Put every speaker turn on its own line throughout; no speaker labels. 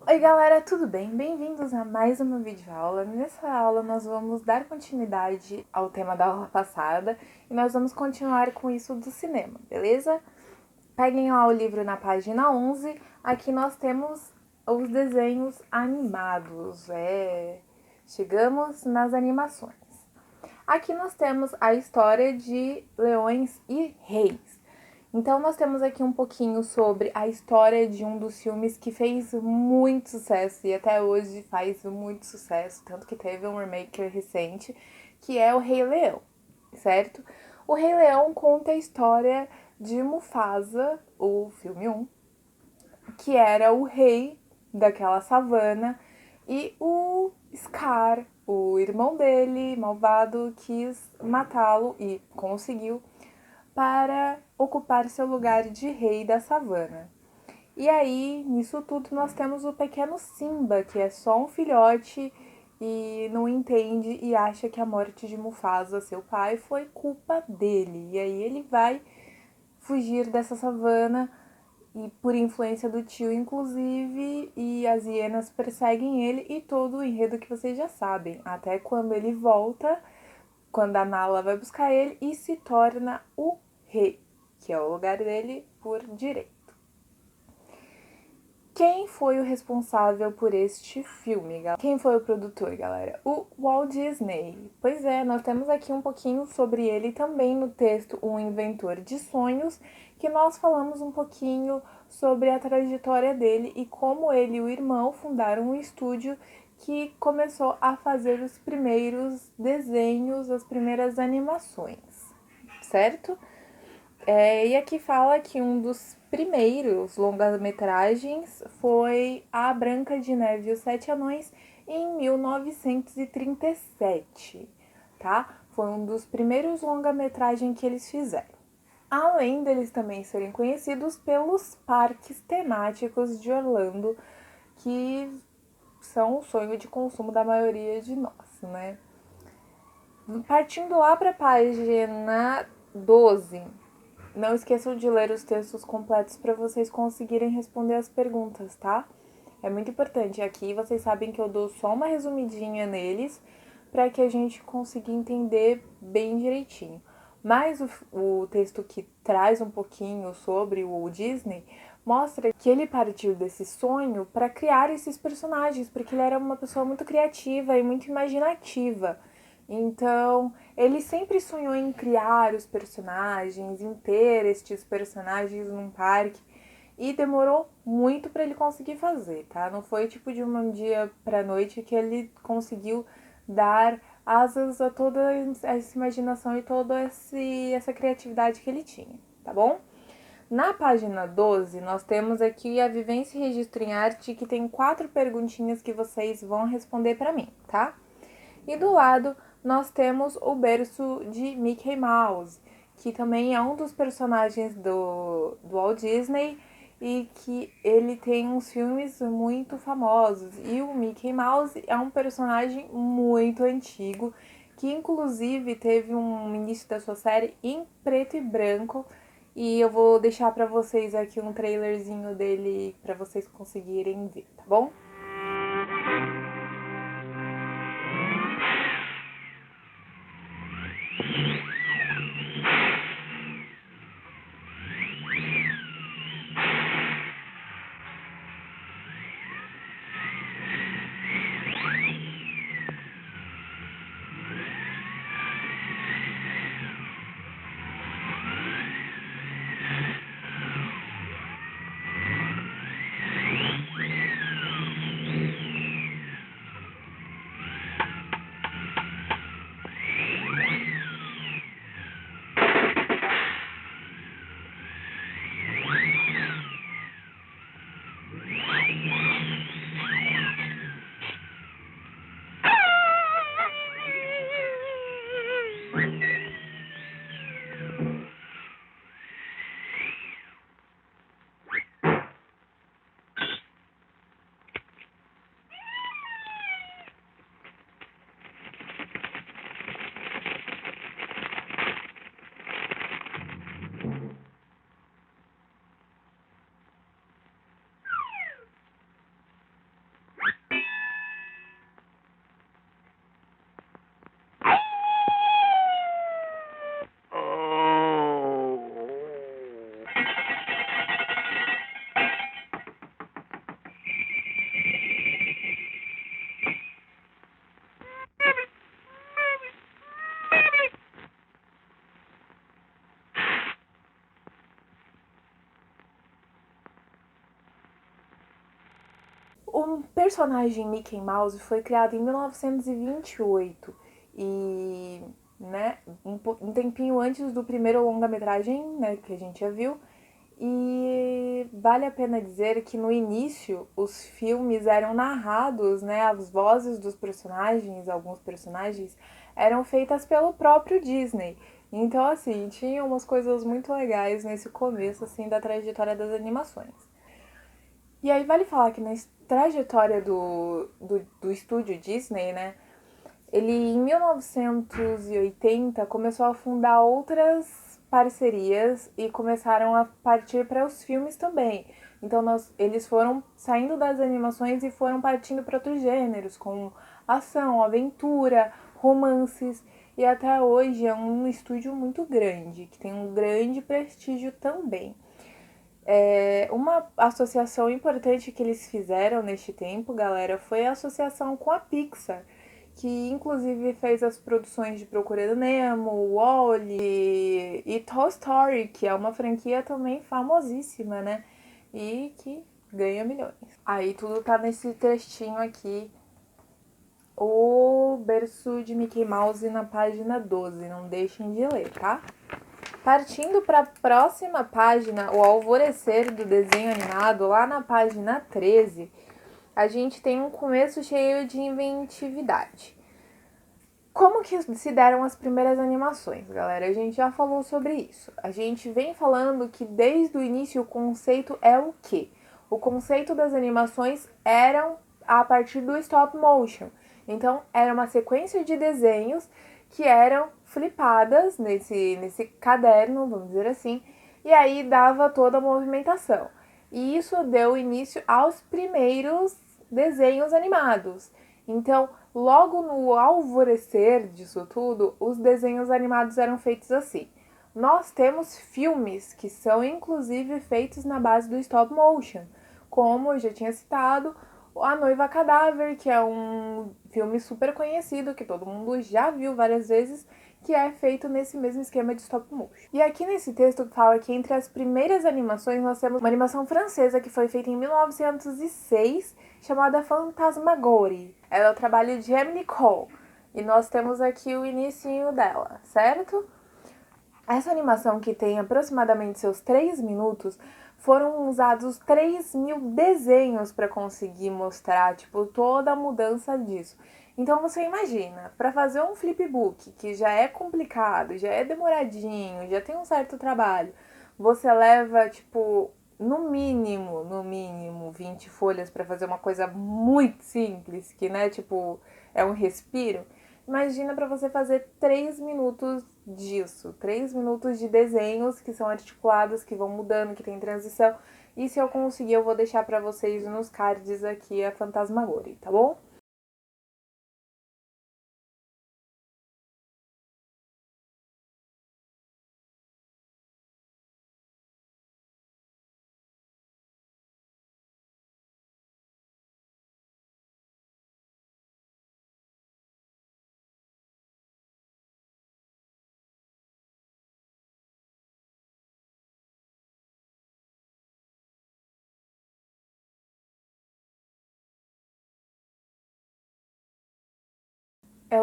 Oi galera, tudo bem? Bem-vindos a mais uma videoaula. Nessa aula nós vamos dar continuidade ao tema da aula passada e nós vamos continuar com isso do cinema, beleza? Peguem lá o livro na página 11, aqui nós temos os desenhos animados, chegamos nas animações. Aqui nós temos a história de Leões e Reis. Então, nós temos aqui um pouquinho sobre a história de um dos filmes que fez muito sucesso e até hoje faz muito sucesso, tanto que teve um remake recente, que é o Rei Leão, certo? O Rei Leão conta a história de Mufasa, o filme 1, que era o rei daquela savana, e o Scar, o irmão dele, malvado, quis matá-lo e conseguiu para ocupar seu lugar de rei da savana. E aí, nisso tudo, nós temos o pequeno Simba, que é só um filhote e não entende e acha que a morte de Mufasa, seu pai, foi culpa dele. E aí ele vai fugir dessa savana e por influência do tio, inclusive, e as hienas perseguem ele e todo o enredo que vocês já sabem, até quando ele volta, quando a Nala vai buscar ele e se torna o rei, que é o lugar dele por direito. Quem foi o responsável por este filme, galera? Quem foi o produtor, galera? O Walt Disney. Pois é, nós temos aqui um pouquinho sobre ele também no texto Um Inventor de Sonhos, que nós falamos um pouquinho sobre a trajetória dele e como ele e o irmão fundaram um estúdio que começou a fazer os primeiros desenhos, as primeiras animações, certo? E aqui fala que um dos primeiros longa-metragens foi A Branca de Neve e os Sete Anões em 1937, tá? Foi um dos primeiros longa-metragens que eles fizeram. Além deles também serem conhecidos pelos parques temáticos de Orlando, que são o sonho de consumo da maioria de nós, né? Partindo lá para a página 12, não esqueçam de ler os textos completos para vocês conseguirem responder as perguntas, tá? É muito importante. Aqui vocês sabem que eu dou só uma resumidinha neles para que a gente consiga entender bem direitinho. Mas o texto que traz um pouquinho sobre o Walt Disney mostra que ele partiu desse sonho para criar esses personagens, porque ele era uma pessoa muito criativa e muito imaginativa. Então, ele sempre sonhou em criar os personagens, em ter estes personagens num parque e demorou muito para ele conseguir fazer, tá? Não foi tipo de um dia para noite que ele conseguiu dar asas a toda essa imaginação e toda essa criatividade que ele tinha, tá bom? Na página 12, nós temos aqui a Vivência e Registro em Arte, que tem 4 perguntinhas que vocês vão responder para mim, tá? E do lado nós temos o berço de Mickey Mouse, que também é um dos personagens do Walt Disney e que ele tem uns filmes muito famosos. E o Mickey Mouse é um personagem muito antigo, que inclusive teve um início da sua série em preto e branco. E eu vou deixar para vocês aqui um trailerzinho dele para vocês conseguirem ver, tá bom? O personagem Mickey Mouse foi criado em 1928 e, né, um tempinho antes do primeiro longa-metragem, né, que a gente já viu. E vale a pena dizer que no início os filmes eram narrados, né, as vozes dos personagens, alguns personagens, eram feitas pelo próprio Disney. Então, assim, tinha umas coisas muito legais nesse começo, assim, da trajetória das animações. E aí vale falar que na trajetória do estúdio Disney, né, ele em 1980 começou a fundar outras parcerias e começaram a partir para os filmes também. Então eles foram saindo das animações e foram partindo para outros gêneros, como ação, aventura, romances. E até hoje é um estúdio muito grande, que tem um grande prestígio também. Uma associação importante que eles fizeram neste tempo, galera, foi a associação com a Pixar, que inclusive fez as produções de Procura do Nemo, Wall-E e Toy Story, que é uma franquia também famosíssima, né? E que ganha milhões. Aí tudo tá nesse textinho aqui. O berço de Mickey Mouse na página 12, não deixem de ler, tá? Partindo para a próxima página, o alvorecer do desenho animado, lá na página 13, a gente tem um começo cheio de inventividade. Como que se deram as primeiras animações, galera? A gente já falou sobre isso. A gente vem falando que desde o início o conceito é o quê? O conceito das animações eram a partir do stop motion. Então, era uma sequência de desenhos que eram flipadas nesse caderno, vamos dizer assim, e aí dava toda a movimentação. E isso deu início aos primeiros desenhos animados. Então, logo no alvorecer disso tudo, os desenhos animados eram feitos assim. Nós temos filmes que são inclusive feitos na base do stop motion, como eu já tinha citado, A Noiva Cadáver, que é um filme super conhecido, que todo mundo já viu várias vezes, que é feito nesse mesmo esquema de stop motion. E aqui nesse texto fala que entre as primeiras animações nós temos uma animação francesa que foi feita em 1906, chamada Fantasmagorie. Ela é o trabalho de Emily Cole. E nós temos aqui o inicinho dela, certo? Essa animação, que tem aproximadamente seus 3 minutos, foram usados 3.000 desenhos para conseguir mostrar, tipo, toda a mudança disso. Então você imagina, para fazer um flipbook, que já é complicado, já é demoradinho, já tem um certo trabalho, você leva, tipo, no mínimo 20 folhas para fazer uma coisa muito simples, que, né, tipo, é um respiro. Imagina para você fazer 3 minutos disso, 3 minutos de desenhos que são articulados, que vão mudando, que tem transição. E se eu conseguir, eu vou deixar para vocês nos cards aqui a Fantasmagorie, tá bom?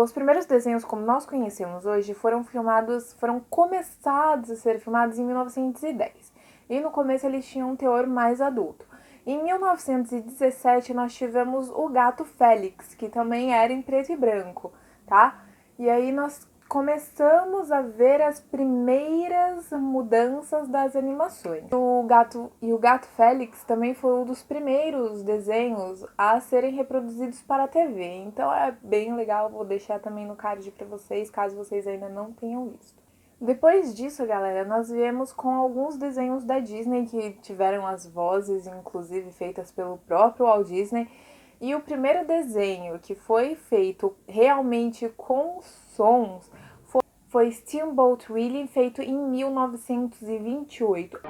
Os primeiros desenhos como nós conhecemos hoje foram começados a ser filmados em 1910. E no começo eles tinham um teor mais adulto. Em 1917 nós tivemos o Gato Félix, que também era em preto e branco, tá? E aí nós começamos a ver as primeiras mudanças das animações. O Gato Félix também foi um dos primeiros desenhos a serem reproduzidos para a TV. Então é bem legal, vou deixar também no card para vocês, caso vocês ainda não tenham visto. Depois disso, galera, nós viemos com alguns desenhos da Disney que tiveram as vozes, inclusive feitas pelo próprio Walt Disney. E o primeiro desenho que foi feito realmente com sons foi Steamboat Willie, feito em 1928.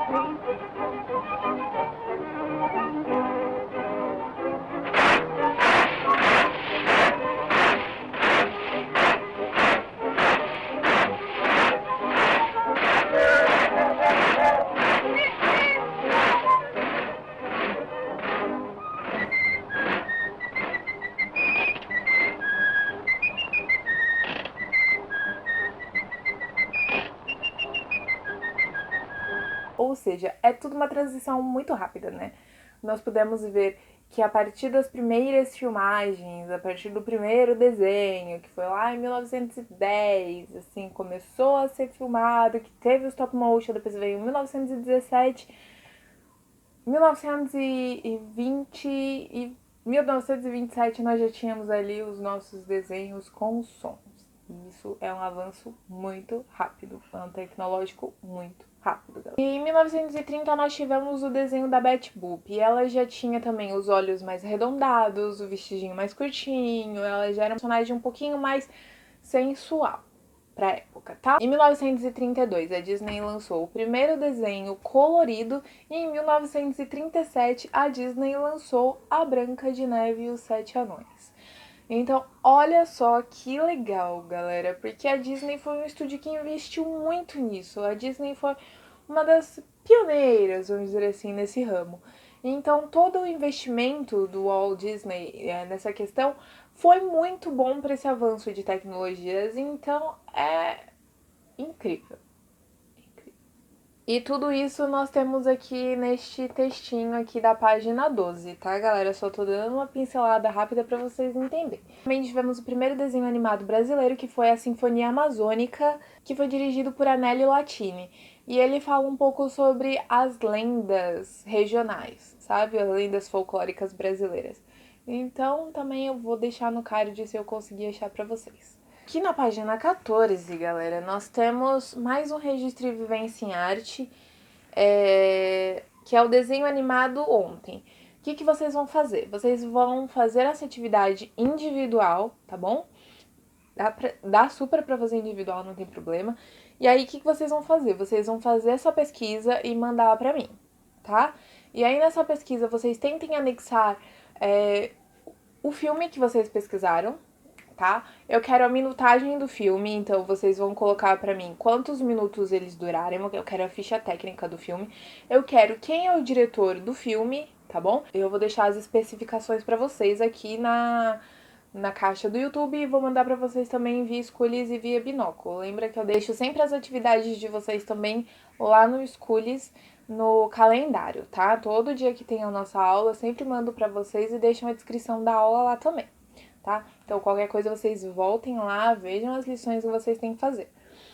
seja, é tudo uma transição muito rápida, né? Nós pudemos ver que a partir das primeiras filmagens, a partir do primeiro desenho, que foi lá em 1910, assim, começou a ser filmado, que teve o stop motion, depois veio em 1917, 1920 e 1927 nós já tínhamos ali os nossos desenhos com sons. E isso é um avanço muito rápido, é um tecnológico muito rápido. E em 1930 nós tivemos o desenho da Betty Boop. E ela já tinha também os olhos mais arredondados, o vestidinho mais curtinho, ela já era um personagem um pouquinho mais sensual pra época, tá? Em 1932, a Disney lançou o primeiro desenho colorido e em 1937 a Disney lançou A Branca de Neve e os Sete Anões. Então, olha só que legal, galera, porque a Disney foi um estúdio que investiu muito nisso. A Disney foi uma das pioneiras, vamos dizer assim, nesse ramo. Então, todo o investimento do Walt Disney nessa questão foi muito bom para esse avanço de tecnologias. Então, é incrível. E tudo isso nós temos aqui neste textinho aqui da página 12, tá, galera? Só tô dando uma pincelada rápida para vocês entenderem. Também tivemos o primeiro desenho animado brasileiro, que foi a Sinfonia Amazônica, que foi dirigido por Anelio Latini. E ele fala um pouco sobre as lendas regionais, sabe? As lendas folclóricas brasileiras. Então, também eu vou deixar no card se eu conseguir achar para vocês. Aqui na página 14, galera, nós temos mais um registro e vivência em arte, que é o desenho animado ontem. O que vocês vão fazer? Vocês vão fazer essa atividade individual, tá bom? Dá super pra fazer individual, não tem problema. E aí, o que vocês vão fazer? Vocês vão fazer essa pesquisa e mandar pra mim, tá? E aí, nessa pesquisa, vocês tentem anexar o filme que vocês pesquisaram, tá? Eu quero a minutagem do filme, então vocês vão colocar pra mim quantos minutos eles durarem, eu quero a ficha técnica do filme, eu quero quem é o diretor do filme, tá bom? Eu vou deixar as especificações pra vocês aqui na caixa do YouTube e vou mandar pra vocês também via Schoolies e via Binóculo. Lembra que eu deixo sempre as atividades de vocês também lá no Schoolies, no calendário, tá? Todo dia que tem a nossa aula, eu sempre mando pra vocês e deixo uma descrição da aula lá também. Tá? Então, qualquer coisa, vocês voltem lá, vejam as lições que vocês têm que fazer.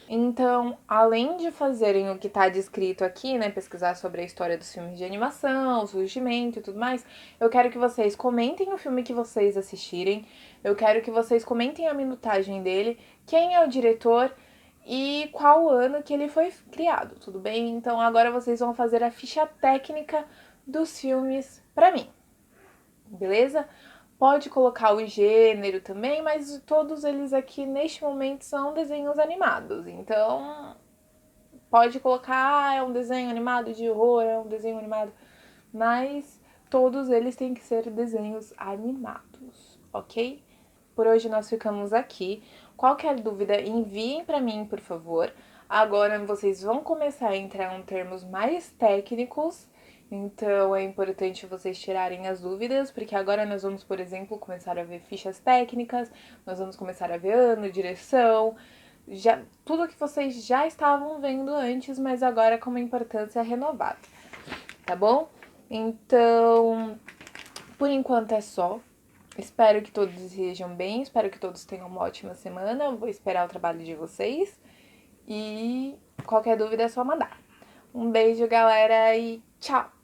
Então, além de fazerem o que está descrito aqui, né, pesquisar sobre a história dos filmes de animação, o surgimento e tudo mais, eu quero que vocês comentem o filme que vocês assistirem, eu quero que vocês comentem a minutagem dele, quem é o diretor e qual ano que ele foi criado, tudo bem? Então, agora vocês vão fazer a ficha técnica dos filmes pra mim, beleza? Pode colocar o gênero também, mas todos eles aqui neste momento são desenhos animados. Então, pode colocar, é um desenho animado de horror, é um desenho animado, mas todos eles têm que ser desenhos animados, ok? Por hoje nós ficamos aqui. Qualquer dúvida, enviem para mim, por favor. Agora vocês vão começar a entrar em termos mais técnicos. Então, é importante vocês tirarem as dúvidas, porque agora nós vamos, por exemplo, começar a ver fichas técnicas, nós vamos começar a ver ano, direção, tudo que vocês já estavam vendo antes, mas agora com uma importância renovada, tá bom? Então, por enquanto é só. Espero que todos estejam bem, espero que todos tenham uma ótima semana, vou esperar o trabalho de vocês e qualquer dúvida é só mandar. Um beijo, galera, e tchau!